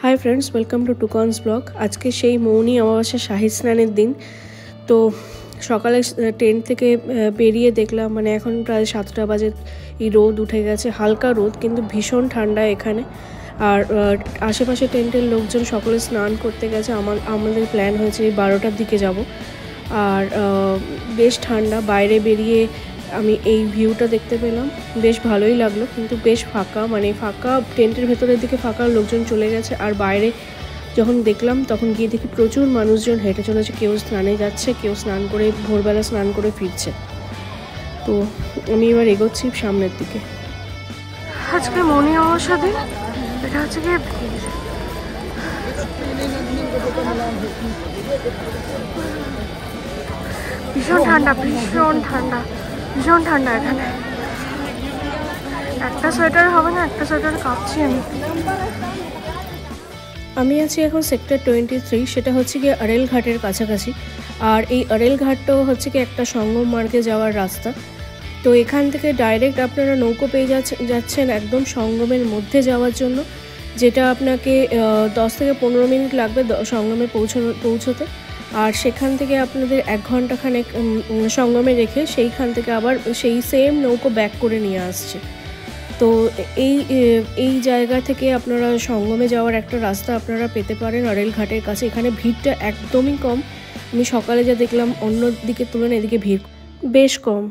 High friends welcome to Toucans blog. आज के সেই মৌনী অমাবস্যা শাহী স্নানের দিন। তো সকালে ট্রেন থেকে বেরিয়ে দেখলাম মানে এখন প্রায় 7টা বাজে, এই রোদ উঠে গেছে, হালকা রোদ কিন্তু ভীষণ ঠান্ডা এখানে। আর আশেপাশে টেন্টের লোকজন সকলে স্নান করতে গেছে। আমাদের প্ল্যান হয়েছে 12টার দিকে যাব। আর বেশ ঠান্ডা, বাইরে বেরিয়ে আমি এই ভিউটা দেখতে পেলাম, বেশ ভালোই লাগলো। কিন্তু বেশ ফাঁকা, মানে ফাঁকা, টেন্টের ভেতরের দিকে ফাঁকা, লোকজন চলে গেছে। আর বাইরে যখন দেখলাম তখন গিয়ে দেখি প্রচুর মানুষজন হেঁটে চলেছে, কেউ স্নানে যাচ্ছে, কেউ স্নান করে ভোরবেলা স্নান করে ফিরছে। তো আমি এবার এগোচ্ছি সামনের দিকে। আজকে মৌনী অমাবস্যা দিন, এটা হচ্ছে গিয়ে ভীষণ ঠান্ডা, ভীষণ ঠান্ডা, ভীষণ ঠান্ডা এখানে। একটা সোয়েটার হবে না, একটা সোয়েটার কাঁপছি আমি আছি এখন সেক্টর 23, সেটা হচ্ছে গিয়ে আরেল ঘাটের কাছাকাছি। আর এই আরেল ঘাটটাও হচ্ছে কি একটা সঙ্গম মার্গে যাওয়ার রাস্তা। তো এখান থেকে ডাইরেক্ট আপনারা নৌকো পেয়ে যাচ্ছেন একদম সঙ্গমের মধ্যে যাওয়ার জন্য, যেটা আপনাকে 10 থেকে 15 মিনিট লাগবে সঙ্গমে পৌঁছতে। আর সেখান থেকে আপনাদের 1 ঘন্টাখানেক সঙ্গমে রেখে সেইখান থেকে আবার সেই সেম নৌকো ব্যাক করে নিয়ে আসছে। তো এই জায়গা থেকে আপনারা সঙ্গমে যাওয়ার একটা রাস্তা আপনারা পেতে পারেন আরেল ঘাটের কাছে। এখানে ভিড়টা একদমই কম, আমি সকালে যা দেখলাম অন্য দিকের তুলনায় এদিকে ভিড় বেশ কম।